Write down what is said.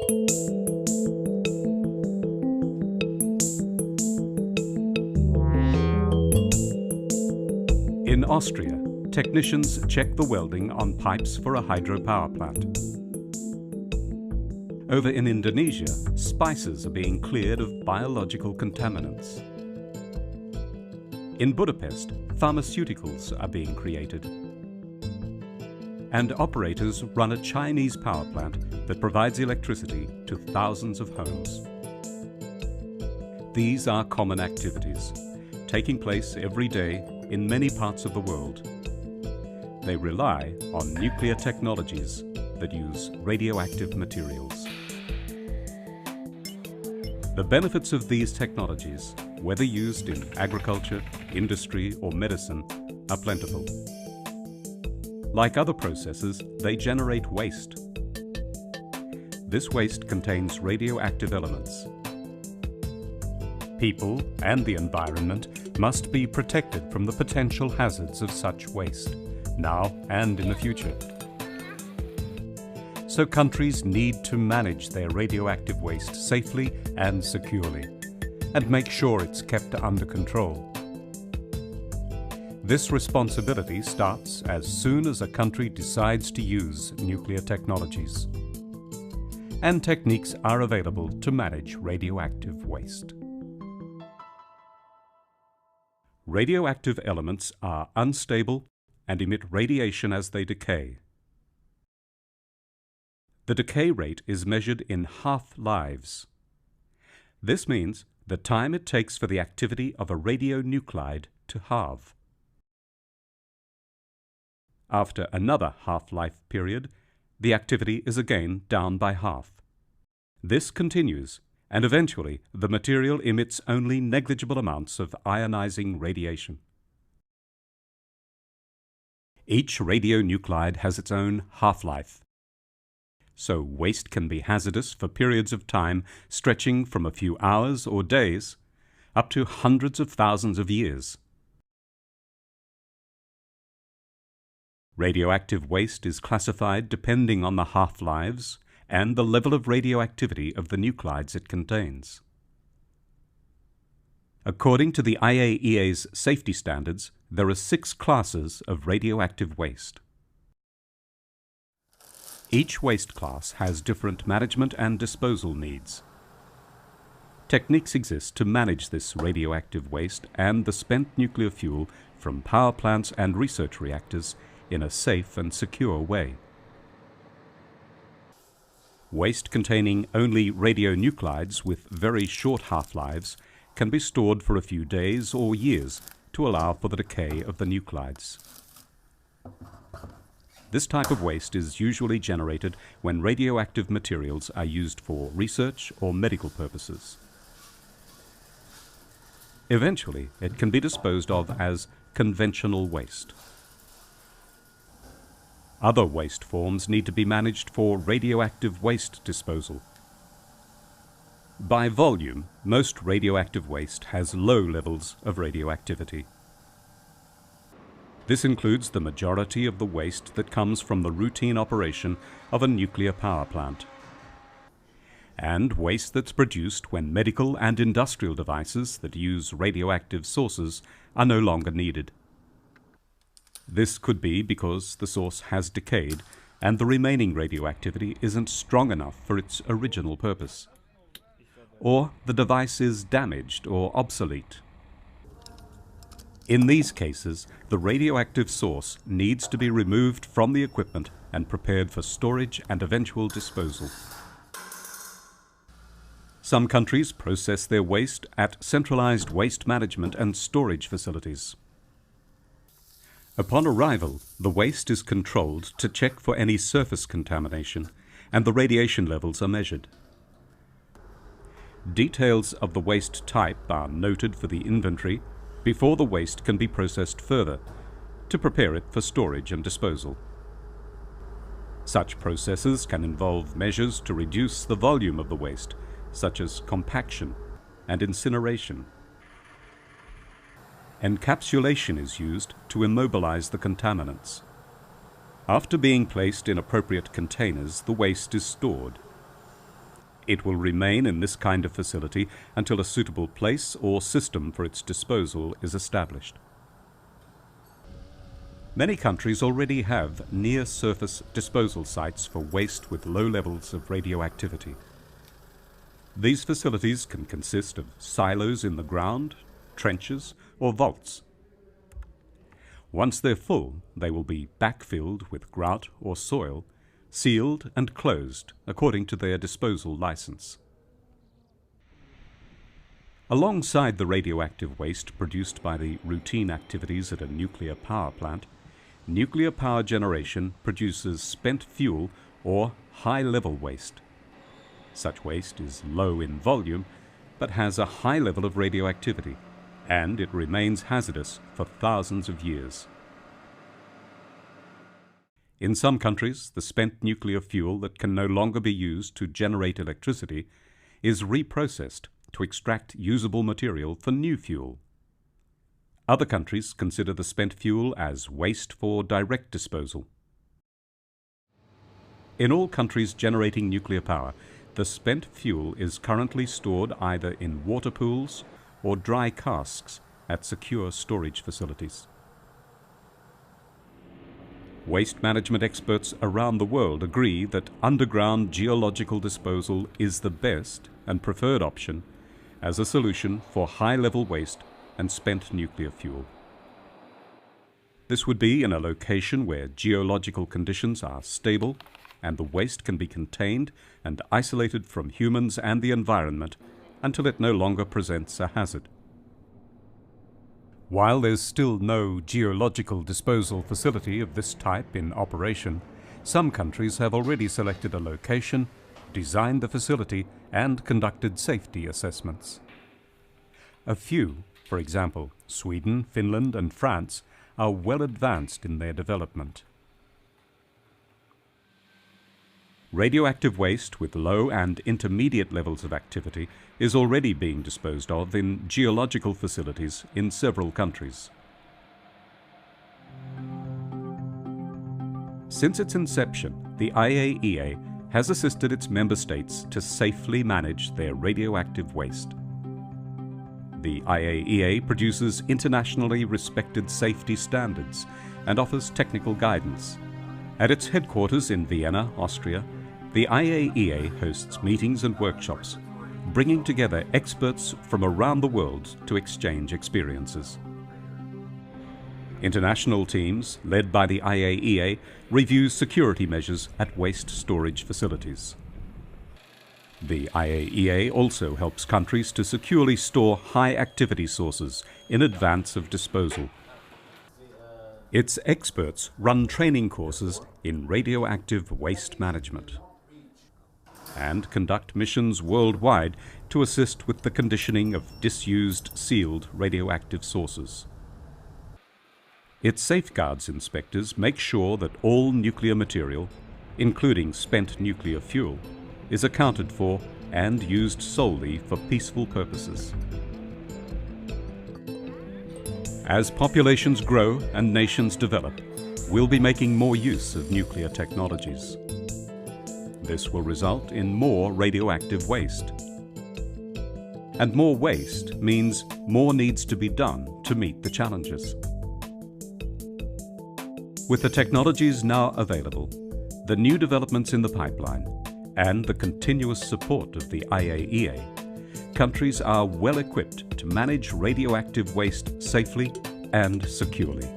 In Austria, technicians check the welding on pipes for a hydropower plant. Over in Indonesia, spices are being cleared of biological contaminants. In Budapest, pharmaceuticals are being created. And operators run a Chinese power plant that provides electricity to thousands of homes. These are common activities, taking place every day in many parts of the world. They rely on nuclear technologies that use radioactive materials. The benefits of these technologies, whether used in agriculture, industry or medicine, are plentiful. Like other processes, they generate waste. This waste contains radioactive elements. People and the environment must be protected from the potential hazards of such waste, now and in the future. So countries need to manage their radioactive waste safely and securely, and make sure it's kept under control. This responsibility starts as soon as a country decides to use nuclear technologies. And techniques are available to manage radioactive waste. Radioactive elements are unstable and emit radiation as they decay. The decay rate is measured in half-lives. This means the time it takes for the activity of a radionuclide to halve. After another half-life period, the activity is again down by half. This continues, and eventually the material emits only negligible amounts of ionizing radiation. Each radionuclide has its own half-life. So waste can be hazardous for periods of time stretching from a few hours or days up to hundreds of thousands of years. Radioactive waste is classified depending on the half-lives and the level of radioactivity of the nuclides it contains. According to the IAEA's safety standards, there are 6 classes of radioactive waste. Each waste class has different management and disposal needs. Techniques exist to manage this radioactive waste and the spent nuclear fuel from power plants and research reactors in a safe and secure way. Waste containing only radionuclides with very short half-lives can be stored for a few days or years to allow for the decay of the nuclides. This type of waste is usually generated when radioactive materials are used for research or medical purposes. Eventually, it can be disposed of as conventional waste. Other waste forms need to be managed for radioactive waste disposal. By volume, most radioactive waste has low levels of radioactivity. This includes the majority of the waste that comes from the routine operation of a nuclear power plant, and waste that's produced when medical and industrial devices that use radioactive sources are no longer needed. This could be because the source has decayed and the remaining radioactivity isn't strong enough for its original purpose, or the device is damaged or obsolete. In these cases, the radioactive source needs to be removed from the equipment and prepared for storage and eventual disposal. Some countries process their waste at centralized waste management and storage facilities. Upon arrival, the waste is controlled to check for any surface contamination, and the radiation levels are measured. Details of the waste type are noted for the inventory before the waste can be processed further, to prepare it for storage and disposal. Such processes can involve measures to reduce the volume of the waste, such as compaction and incineration. Encapsulation is used to immobilize the contaminants. After being placed in appropriate containers, the waste is stored. It will remain in this kind of facility until a suitable place or system for its disposal is established. Many countries already have near-surface disposal sites for waste with low levels of radioactivity. These facilities can consist of silos in the ground, trenches, or vaults. Once they're full, they will be backfilled with grout or soil, sealed and closed according to their disposal license. Alongside the radioactive waste produced by the routine activities at a nuclear power plant, nuclear power generation produces spent fuel or high-level waste. Such waste is low in volume, but has a high level of radioactivity, and it remains hazardous for thousands of years. In some countries, the spent nuclear fuel that can no longer be used to generate electricity is reprocessed to extract usable material for new fuel. Other countries consider the spent fuel as waste for direct disposal. In all countries generating nuclear power, the spent fuel is currently stored either in water pools or dry casks at secure storage facilities. Waste management experts around the world agree that underground geological disposal is the best and preferred option as a solution for high-level waste and spent nuclear fuel. This would be in a location where geological conditions are stable and the waste can be contained and isolated from humans and the environment until it no longer presents a hazard. While there's still no geological disposal facility of this type in operation, some countries have already selected a location, designed the facility, and conducted safety assessments. A few, for example, Sweden, Finland, and France, are well advanced in their development. Radioactive waste with low and intermediate levels of activity is already being disposed of in geological facilities in several countries. Since its inception, the IAEA has assisted its member states to safely manage their radioactive waste. The IAEA produces internationally respected safety standards and offers technical guidance. At its headquarters in Vienna, Austria, the IAEA hosts meetings and workshops, bringing together experts from around the world to exchange experiences. International teams, led by the IAEA, review security measures at waste storage facilities. The IAEA also helps countries to securely store high-activity sources in advance of disposal. Its experts run training courses in radioactive waste management and conduct missions worldwide to assist with the conditioning of disused, sealed radioactive sources. Its safeguards inspectors make sure that all nuclear material, including spent nuclear fuel, is accounted for and used solely for peaceful purposes. As populations grow and nations develop, we'll be making more use of nuclear technologies. This will result in more radioactive waste. And more waste means more needs to be done to meet the challenges. With the technologies now available, the new developments in the pipeline, and the continuous support of the IAEA, countries are well equipped to manage radioactive waste safely and securely.